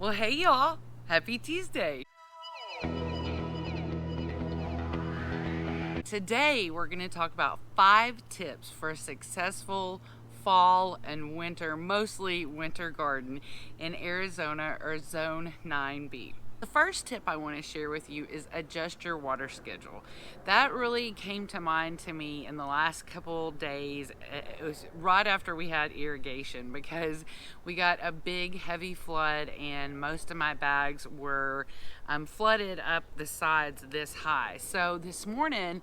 Well, hey y'all, happy Tuesday. Today we're going to talk about 5 tips for a successful fall and winter, mostly winter garden in Arizona or Zone 9b. The first tip I want to share with you is adjust your water schedule. That really came to mind to me in the last couple days. It was right after we had irrigation because we got a big heavy flood and most of my bags were flooded up the sides this high. So this morning,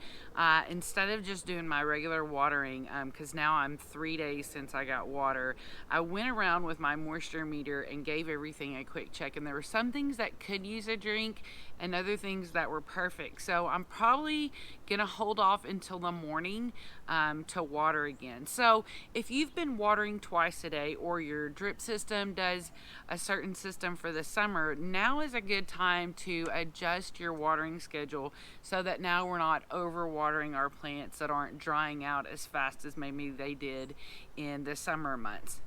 instead of just doing my regular watering, because now I'm 3 days since I got water, I went around with my moisture meter and gave everything a quick check, and there were some things that could use a drink and other things that were perfect. So I'm probably gonna hold off until the morning to water again. So if you've been watering twice a day or your drip system does a certain system for the summer, now is a good time to adjust your watering schedule so that now we're not overwatering our plants that aren't drying out as fast as maybe they did in the summer months.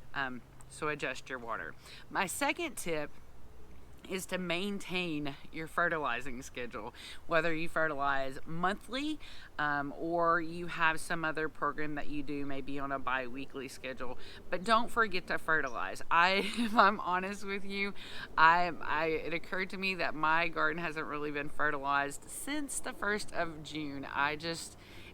So adjust your water. My second tip is to maintain your fertilizing schedule, whether you fertilize monthly or you have some other program that you do maybe on a bi-weekly schedule, but don't forget to fertilize. If I'm honest with you, it occurred to me that my garden hasn't really been fertilized since the 1st of June.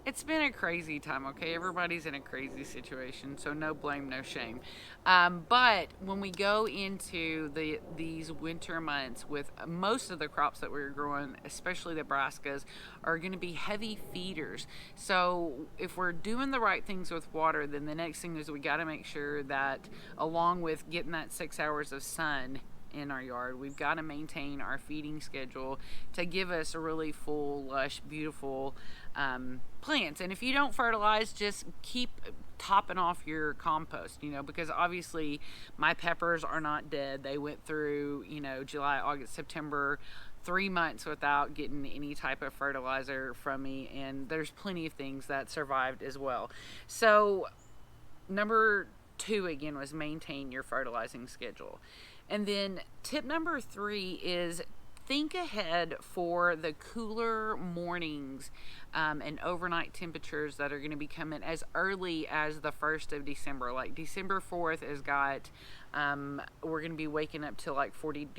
It's been a crazy time, okay? Everybody's in a crazy situation, so no blame, no shame. But when we go into these winter months with most of the crops that we're growing, especially the brassicas, are going to be heavy feeders. So if we're doing the right things with water, then the next thing is we got to make sure that along with getting that 6 hours of sun in our yard, we've got to maintain our feeding schedule to give us a really full, lush, beautiful plants. And if you don't fertilize, just keep topping off your compost, because obviously my peppers are not dead. They went through, July, August, September, 3 months without getting any type of fertilizer from me, and there's plenty of things that survived as well. So number 2 again was maintain your fertilizing schedule. And then tip number 3 is think ahead for the cooler mornings and overnight temperatures that are going to be coming as early as the 1st of December. Like December 4th has got, we're going to be waking up to like 40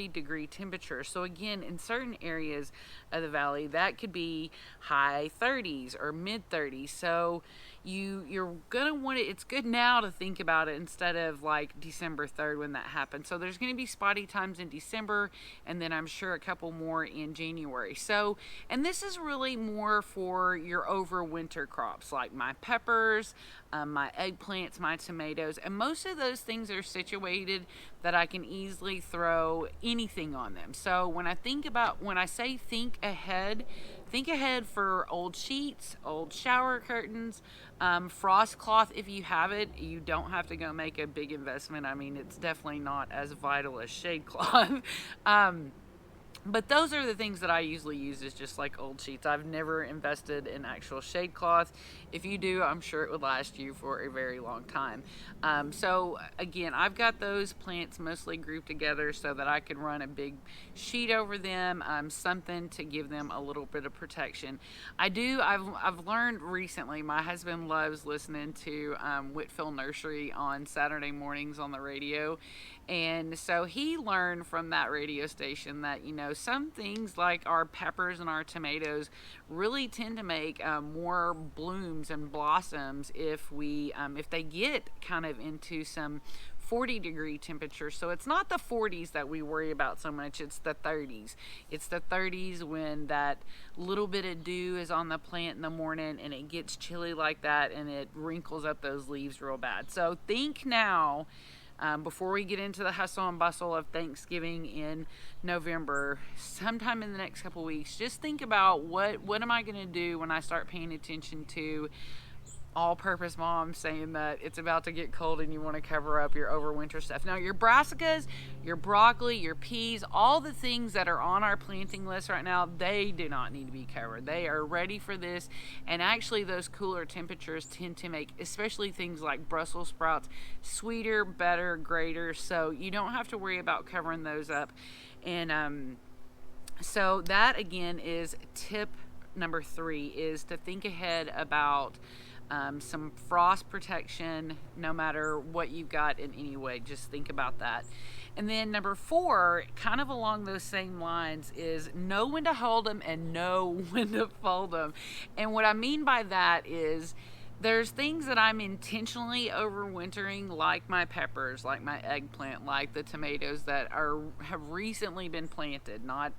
degree temperature. So again, in certain areas of the valley, that could be high 30s or mid 30s. So you're gonna want it. It's good now to think about it instead of like December 3rd when that happens. So there's going to be spotty times in December, and then I'm sure a couple more in January. So, and this is really more for your overwinter crops like my peppers, my eggplants, my tomatoes, and most of those things are situated that I can easily throw anything on them. So when I say think ahead for old sheets, old shower curtains, frost cloth. If you have it, you don't have to go make a big investment. I mean, it's definitely not as vital as shade cloth. But those are the things that I usually use, is just like old sheets. I've never invested in actual shade cloth. If you do, I'm sure it would last you for a very long time. So again, I've got those plants mostly grouped together so that I can run a big sheet over them, something to give them a little bit of protection. I've learned recently, my husband loves listening to Whitfield Nursery on Saturday mornings on the radio. And so he learned from that radio station that, some things like our peppers and our tomatoes really tend to make more blooms and blossoms if they get kind of into some 40 degree temperature. So it's not the 40s that we worry about so much, it's the 30s. It's the 30s when that little bit of dew is on the plant in the morning and it gets chilly like that and it wrinkles up those leaves real bad. So think now, before we get into the hustle and bustle of Thanksgiving in November, sometime in the next couple weeks, just think about what am I going to do when I start paying attention to all-purpose mom saying that it's about to get cold and you want to cover up your overwinter stuff. Now, your brassicas, your broccoli, your peas, all the things that are on our planting list right now, they do not need to be covered. They are ready for this, and actually those cooler temperatures tend to make especially things like Brussels sprouts sweeter, better, greater, so you don't have to worry about covering those up. And so that again is tip number 3, is to think ahead about some frost protection no matter what you've got in any way. Just think about that. And then number 4, kind of along those same lines, is know when to hold them and know when to fold them. And what I mean by that is there's things that I'm intentionally overwintering, like my peppers, like my eggplant, like the tomatoes that have recently been planted, not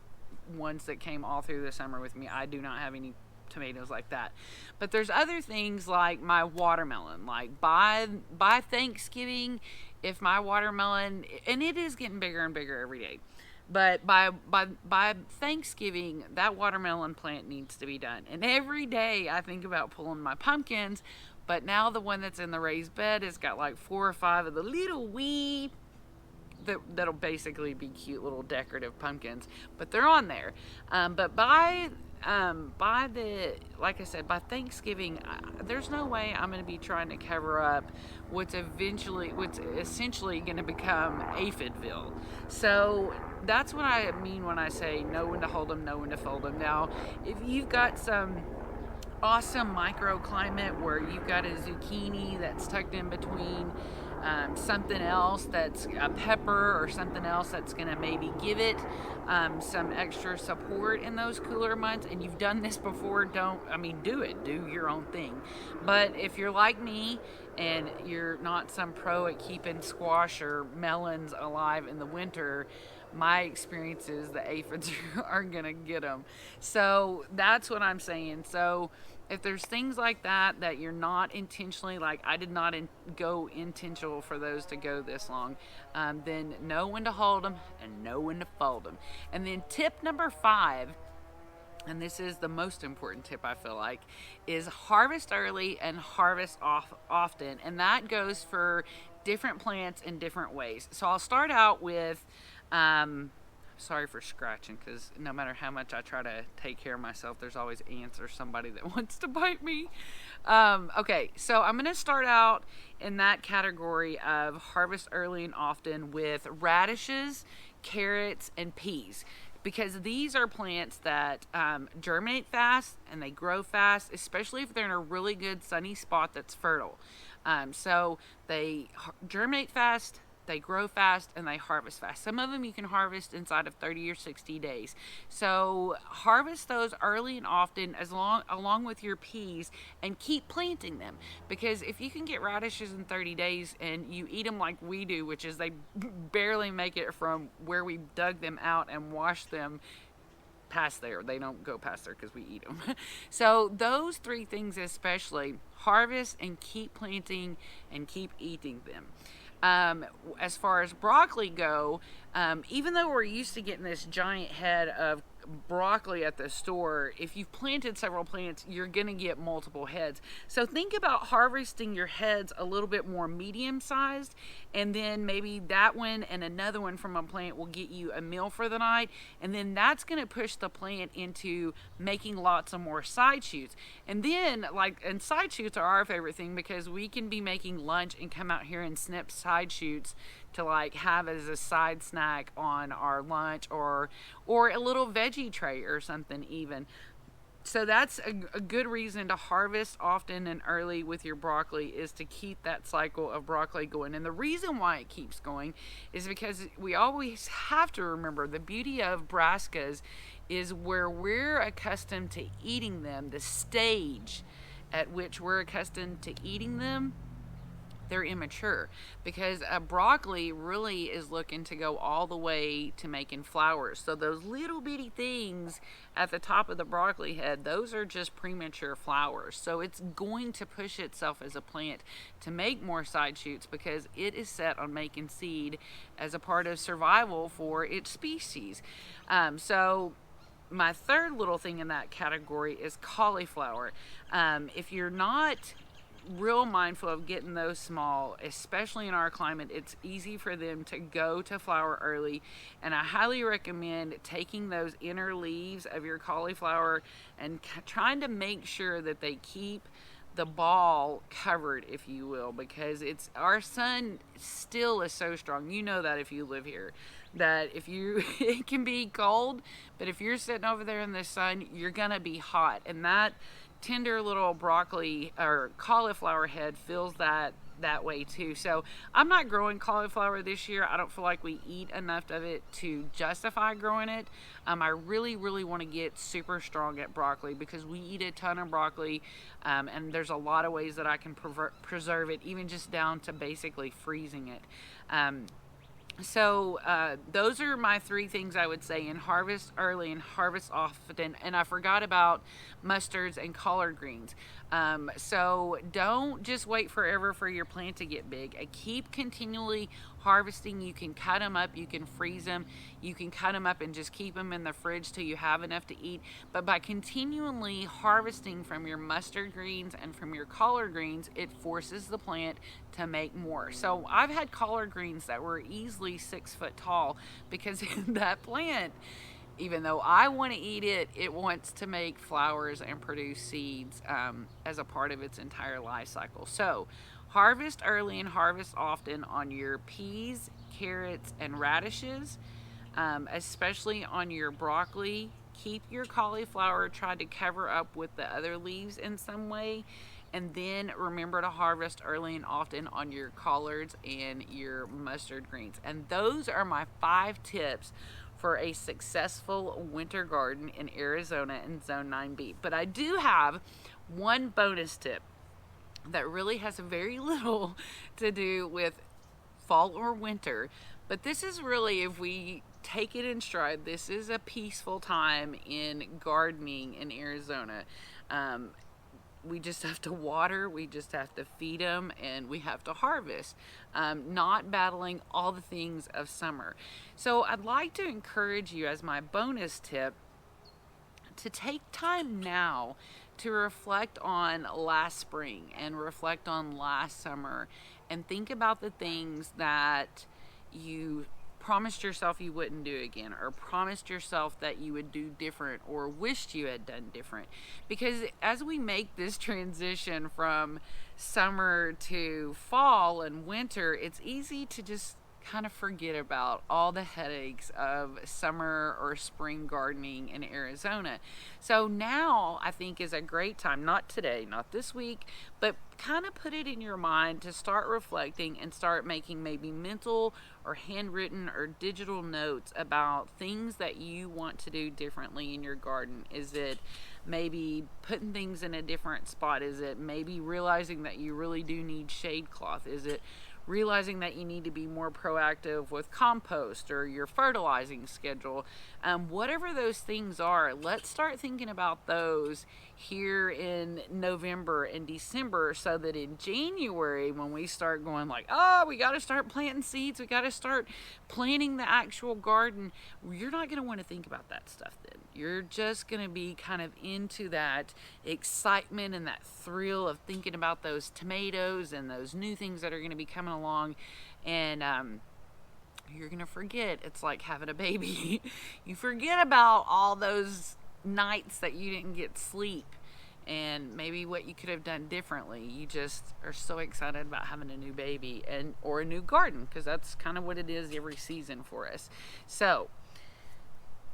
ones that came all through the summer with me. I do not have any tomatoes like that. But there's other things like my watermelon. Like by Thanksgiving, if my watermelon, and it is getting bigger and bigger every day, but by Thanksgiving, that watermelon plant needs to be done. And every day I think about pulling my pumpkins, but now the one that's in the raised bed has got like 4 or 5 of the little wee that'll basically be cute little decorative pumpkins, but they're on there. But by the, like I said, by Thanksgiving, there's no way I'm going to be trying to cover up what's essentially going to become Aphidville. So that's what I mean when I say know when to hold them, know when to fold them. Now, if you've got some awesome microclimate where you've got a zucchini that's tucked in between something else that's a pepper or something else that's going to maybe give it some extra support in those cooler months, and you've done this before, do your own thing. But if you're like me and you're not some pro at keeping squash or melons alive in the winter, my experience is the aphids are gonna get them. So that's what I'm saying. So if there's things like that you're not intentionally, like I did not go intentional for those to go this long, then know when to hold them and know when to fold them. And then tip number 5, and this is the most important tip I feel like, is harvest early and harvest often. And that goes for different plants in different ways. So I'll start out with, sorry for scratching, because no matter how much I try to take care of myself, there's always ants or somebody that wants to bite me. Okay, so I'm going to start out in that category of harvest early and often with radishes, carrots, and peas, because these are plants that germinate fast and they grow fast, especially if they're in a really good sunny spot that's fertile. So they germinate fast, they grow fast, and they harvest fast. Some of them you can harvest inside of 30 or 60 days. So harvest those early and often along with your peas, and keep planting them. Because if you can get radishes in 30 days and you eat them like we do, which is they barely make it from where we dug them out and washed them past there. They don't go past there because we eat them. So those 3 things especially, harvest and keep planting and keep eating them. As far as broccoli go, even though we're used to getting this giant head of broccoli at the store, if you've planted several plants, you're going to get multiple heads. So think about harvesting your heads a little bit more medium sized, and then maybe that one and another one from a plant will get you a meal for the night, and then that's going to push the plant into making lots of more side shoots. And then, and side shoots are our favorite thing, because we can be making lunch and come out here and snip side shoots to have as a side snack on our lunch, or a little veggie tray or something even. So that's a good reason to harvest often and early with your broccoli, is to keep that cycle of broccoli going. And the reason why it keeps going is because we always have to remember the beauty of brassicas is where we're accustomed to eating them, the stage at which we're accustomed to eating them, they're immature, because a broccoli really is looking to go all the way to making flowers. So those little bitty things at the top of the broccoli head, those are just premature flowers. So it's going to push itself as a plant to make more side shoots, because it is set on making seed as a part of survival for its species. So my third little thing in that category is cauliflower. If you're not real mindful of getting those small, especially in our climate. It's easy for them to go to flower early, and I highly recommend taking those inner leaves of your cauliflower and trying to make sure that they keep the ball covered, if you will, because it's our sun still is so strong. You know that if you live here, that if you it can be cold, but if you're sitting over there in the sun, you're gonna be hot, and that tender little broccoli or cauliflower head feels that way too. So I'm not growing cauliflower this year. I don't feel like we eat enough of it to justify growing it. I really want to get super strong at broccoli because we eat a ton of broccoli, and there's a lot of ways that I can preserve it, even just down to basically freezing it. So those are my three things I would say: in harvest early and harvest often. And I forgot about mustards and collard greens. So don't just wait forever for your plant to get big. Keep continually harvesting. You can cut them up, you can freeze them, you can cut them up and just keep them in the fridge till you have enough to eat. But by continually harvesting from your mustard greens and from your collard greens, it forces the plant to make more. So I've had collard greens that were easily 6 foot tall because that plant, even though I want to eat it, it wants to make flowers and produce seeds as a part of its entire life cycle. So harvest early and harvest often on your peas, carrots, and radishes, especially on your broccoli. Keep your cauliflower, try to cover up with the other leaves in some way. And then remember to harvest early and often on your collards and your mustard greens. And those are my 5 tips for a successful winter garden in Arizona in Zone 9b. But I do have one bonus tip that really has very little to do with fall or winter. But this is really, if we take it in stride, this is a peaceful time in gardening in Arizona. We just have to water, we just have to feed them, and we have to harvest, not battling all the things of summer. So I'd like to encourage you, as my bonus tip, to take time now to reflect on last spring and reflect on last summer and think about the things that you promised yourself you wouldn't do again, or promised yourself that you would do different, or wished you had done different. Because as we make this transition from summer to fall and winter, it's easy to just kind of forget about all the headaches of summer or spring gardening in Arizona. So now I think is a great time, not today, not this week, but kind of put it in your mind to start reflecting and start making maybe mental or handwritten or digital notes about things that you want to do differently in your garden. Is it maybe putting things in a different spot? Is it maybe realizing that you really do need shade cloth? Is it realizing that you need to be more proactive with compost or your fertilizing schedule? Whatever those things are, let's start thinking about those here in November and December, so that in January, when we start going like, oh, we got to start planting seeds, we got to start planting the actual garden, you're not going to want to think about that stuff then. You're just going to be kind of into that excitement and that thrill of thinking about those tomatoes and those new things that are going to be coming along. And you're going to forget. It's like having a baby. You forget about all those nights that you didn't get sleep and maybe what you could have done differently. You just are so excited about having a new baby or a new garden, because that's kind of what it is every season for us. So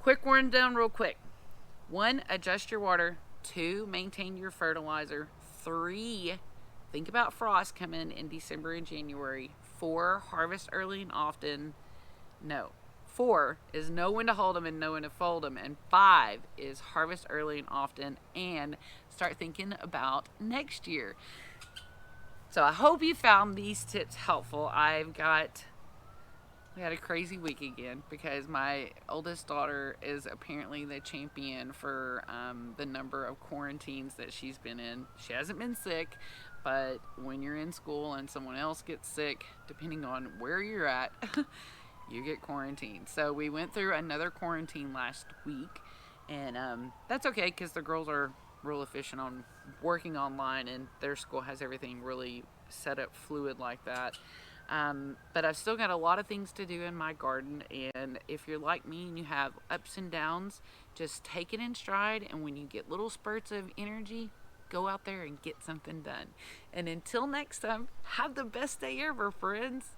quick rundown real quick. 1, adjust your water. 2, maintain your fertilizer. 3, think about frost coming in December and January. 4, harvest early and often. 4 is know when to hold them and know when to fold them. And 5 is harvest early and often and start thinking about next year. So I hope you found these tips helpful. We had a crazy week again because my oldest daughter is apparently the champion for the number of quarantines that she's been in. She hasn't been sick, but when you're in school and someone else gets sick, depending on where you're at, you get quarantined. So we went through another quarantine last week, and that's okay because the girls are real efficient on working online, and their school has everything really set up fluid like that. But I've still got a lot of things to do in my garden, and if you're like me and you have ups and downs, just take it in stride, and when you get little spurts of energy, go out there and get something done. And until next time, have the best day ever, friends.